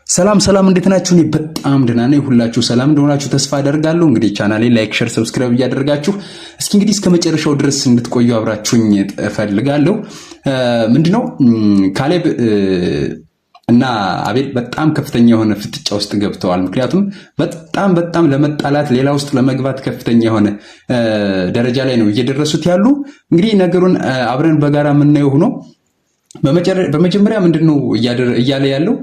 ሰላም እንዴት ናችሁ? እኔ በጣም ደህና ነኝ። ሁላችሁ ሰላም እንደሆናችሁ ተስፋ አደርጋለሁ። እንግዲህ ቻናሌን ላይክ፣ ሼር፣ ሰብስክራይብ እያደረጋችሁ እስኪ እንግዲህ እስከ መጨረሻው ድረስ እንድትቆዩ አብራችሁኝ እፈልጋለሁ። ምንድነው ካሌብ እና አቤል በጣም ከፍተኛ የሆነ ፍጥጫ ውስጥ ገብተዋል። ምክንያቱም በጣም ለመጣላት ሌላ ውስጥ ለመግባት ከፍተኛ የሆነ ደረጃ ላይ ነው እየደረሱት ያሉ። እንግዲህ ነገሩን አብረን በጋራ የምናየው ሆኖ በመጀመሪያ ምንድነው እያለ ያለው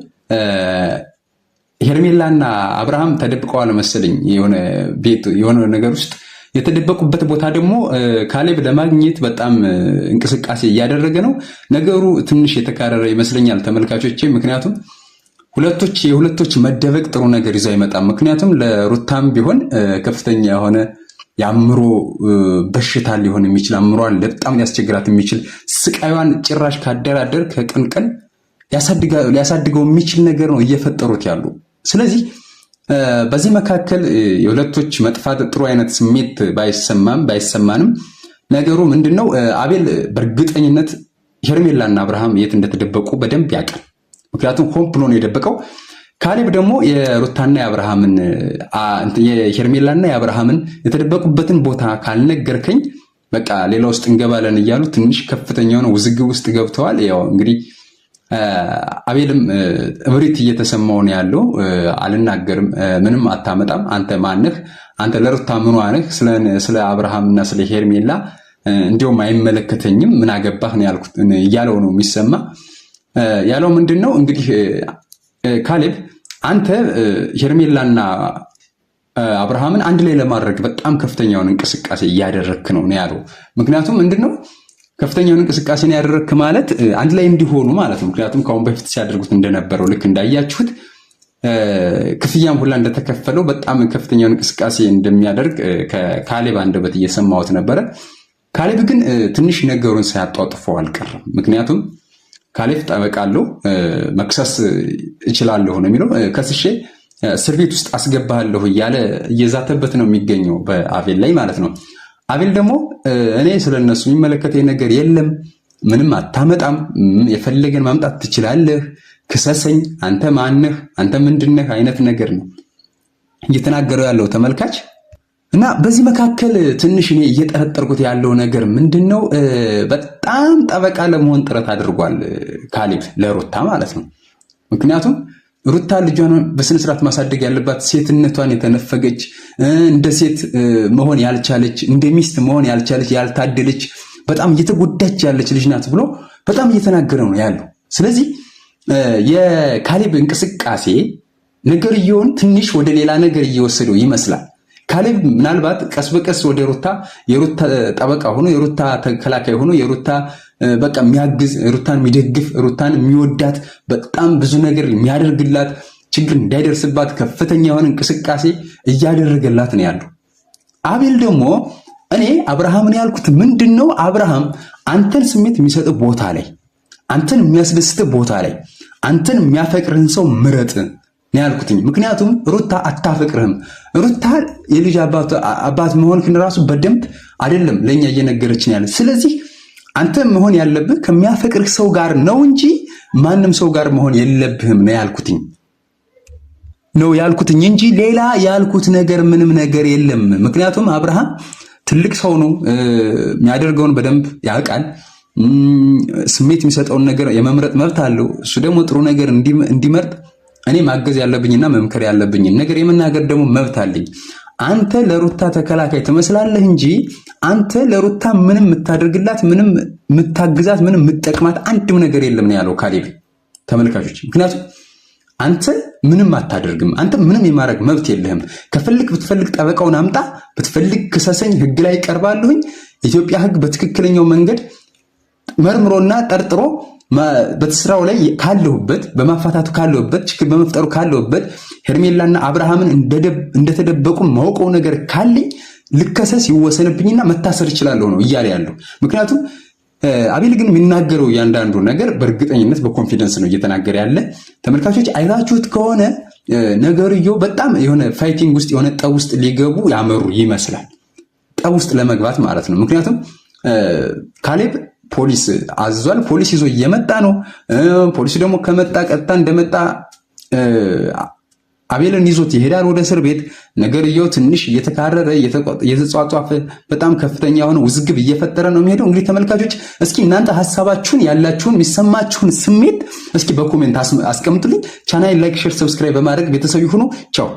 ሄርሜላና አብርሃም ተደብቀዋል መሰለኝ የሆነ ቤት የሆነ ነገር ውስጥ የተደበቁበት ቦታ ደግሞ ካሌብ ለማግኘት በጣም እንቅስቃሴ እያደረገ ነው። ነገሩ ትንሽ የተካረረ ይመስለኛል ተመልካቾቼ። ምክንያቱም የሁለቶች መደበቅ ጥሩ ነገር ይዞ አይመጣም። ምክንያቱም ለሩታም ቢሆን ከፍተኛ የሆነ የአእምሮ በሽታ ሊሆን የሚችል አእምሯን በጣም ሊያስቸግራት የሚችል ስቃዩን ጭራሽ ካደራደር ከቀን ቀን ሊያሳድገው የሚችል ነገር ነው እየፈጠሩት ያሉ። ስለዚህ በዚህ መካከል የሁለቶች መጥፋት ጥሩ አይነት ስሜት ባይሰማንም ነገሩ ምንድነው አቤል በእርግጠኝነት ሄርሜላና አብርሃም የት እንደተደበቁ በደንብ ያውቃል። ምክንያቱም ሆን ብሎ ነው የደበቀው። ካሌብ ደግሞ የሄርሜላና የአብርሃምን የተደበቁበትን ቦታ ካልነገርከኝ በቃ ሌላ ውስጥ እንገባለን እያሉ ትንሽ ከፍተኛ የሆነ ውዝግብ ውስጥ ገብተዋል። ያው እንግዲህ አቤልም እብሪት እየተሰማው ነው ያለው። አልናገርም፣ ምንም አታመጣም፣ አንተ ማነህ? አንተ ለሩታ ምኗ ነህ? ስለ አብርሃምና ስለ ሄርሜላ እንዲያውም አይመለከተኝም፣ ምን አገባህ ነው ያልኩት እያለው ነው የሚሰማ ያለው። ምንድነው እንግዲህ ካሌብ አንተ ሄርሜላና አብርሃምን አንድ ላይ ለማድረግ በጣም ከፍተኛውን እንቅስቃሴ እያደረግክ ነው ያለው። ምክንያቱም ምንድነው ከፍተኛውን እንቅስቃሴ ያደረግክ ማለት አንድ ላይ እንዲሆኑ ማለት ነው። ምክንያቱም ከአሁን በፊት ሲያደርጉት እንደነበረው ልክ እንዳያችሁት ክፍያም ሁላ እንደተከፈለው በጣም ከፍተኛውን እንቅስቃሴ እንደሚያደርግ ከካሌብ አንደበት እየሰማሁት ነበረ። ካሌብ ግን ትንሽ ነገሩን ሳያጧጥፈው አልቀረም። ምክንያቱም ካሌብ ጠበቃለሁ መክሰስ እችላለሁ ነው የሚለው። ከስሼ እስር ቤት ውስጥ አስገባለሁ እያለ እየዛተበት ነው የሚገኘው በአቤል ላይ ማለት ነው። አቤል ደግሞ እኔ ስለነሱ የሚመለከተኝ ነገር የለም፣ ምንም አታመጣም፣ የፈለገን ማምጣት ትችላለህ፣ ክሰሰኝ፣ አንተ ማነህ፣ አንተ ምንድነህ አይነት ነገር ነው እየተናገረው ያለው ተመልካች። እና በዚህ መካከል ትንሽ እኔ እየጠረጠርኩት ያለው ነገር ምንድነው በጣም ጠበቃ ለመሆን ጥረት አድርጓል ካሌብ ለሩታ ማለት ነው። ምክንያቱም ሩታ ልጇን በስነ ስርዓት ማሳደግ ያለባት ሴትነቷን የተነፈገች እንደ ሴት መሆን ያልቻለች እንደ ሚስት መሆን ያልቻለች ያልታደለች በጣም እየተጎዳች ያለች ልጅ ናት ብሎ በጣም እየተናገረ ነው ያለው። ስለዚህ የካሌብ እንቅስቃሴ ነገርየውን ትንሽ ወደ ሌላ ነገር እየወሰደው ይመስላል። ካሌብ ምናልባት ቀስ በቀስ ወደ የሩታ ጠበቃ ሆኖ የሩታ ተከላካይ ሆኖ የሩታ በቃ የሚያግዝ ሩታን የሚደግፍ ሩታን የሚወዳት በጣም ብዙ ነገር የሚያደርግላት ችግር እንዳይደርስባት ከፍተኛ የሆነ እንቅስቃሴ እያደረገላት ነው ያለው። አቤል ደግሞ እኔ አብርሃምን ያልኩት ምንድነው አብርሃም አንተን ስሜት የሚሰጥ ቦታ ላይ አንተን የሚያስደስት ቦታ ላይ አንተን የሚያፈቅርህን ሰው ምረጥ ነው ያልኩትኝ። ምክንያቱም ሩታ አታፈቅርህም። ሩታ የልጅ አባት መሆንክን ራሱ በደንብ አይደለም ለኛ እየነገረችን ያለ። ስለዚህ አንተ መሆን ያለብህ ከሚያፈቅርህ ሰው ጋር ነው እንጂ ማንም ሰው ጋር መሆን የለብህም ነው ያልኩትኝ እንጂ ሌላ ያልኩት ነገር ምንም ነገር የለም። ምክንያቱም አብርሃም ትልቅ ሰው ነው፣ የሚያደርገውን በደንብ ያውቃል። ስሜት የሚሰጠውን ነገር የመምረጥ መብት አለው። እሱ ደግሞ ጥሩ ነገር እንዲመርጥ እኔ ማገዝ ያለብኝና መምከር ያለብኝ ነገር የመናገር ደግሞ መብት አለኝ። አንተ ለሩታ ተከላካይ ትመስላለህ እንጂ አንተ ለሩታ ምንም የምታደርግላት ምንም የምታግዛት ምንም የምትጠቅማት አንድም ነገር የለም ነው ያለው ካሌብ ተመልካቾች። ምክንያቱም አንተ ምንም አታደርግም፣ አንተ ምንም የማድረግ መብት የለህም። ብትፈልግ ጠበቃውን አምጣ፣ ብትፈልግ ክሰሰኝ፣ ህግ ላይ ቀርባለሁኝ። ኢትዮጵያ ህግ በትክክለኛው መንገድ መርምሮና ጠርጥሮ በስራው ላይ ካለሁበት በማፋታቱ ካለሁበት ችግር በመፍጠሩ ካለሁበት ሄርሜላና አብርሃምን እንደተደበቁ ማውቀው ነገር ካለኝ ልከሰስ ይወሰንብኝና መታሰር እችላለሁ ነው እያለ ያለው። ምክንያቱም አቤል ግን የሚናገረው ያንዳንዱ ነገር በእርግጠኝነት በኮንፊደንስ ነው እየተናገረ ያለ። ተመልካቾች አይታችሁት ከሆነ ነገርየው በጣም የሆነ ፋይቲንግ ውስጥ የሆነ ጠብ ውስጥ ሊገቡ ያመሩ ይመስላል። ጠብ ውስጥ ለመግባት ማለት ነው። ምክንያቱም ካሌብ ፖሊስ አዟል። ፖሊስ ይዞ እየመጣ ነው። ፖሊስ ደግሞ ከመጣ ቀጥታ እንደመጣ አቤልን ይዞት ይሄዳል ወደ እስር ቤት። ነገርየው ትንሽ እየተካረረ እየተጧጧፈ በጣም ከፍተኛ የሆነ ውዝግብ እየፈጠረ ነው የሚሄደው። እንግዲህ ተመልካቾች እስኪ እናንተ ሐሳባችሁን ያላችሁን የሚሰማችሁን ስሜት እስኪ በኮሜንት አስቀምጡልኝ። ቻናሌን ላይክ፣ ሼር፣ ሰብስክራይብ በማድረግ ቤተሰብ ይሁኑ። ቻው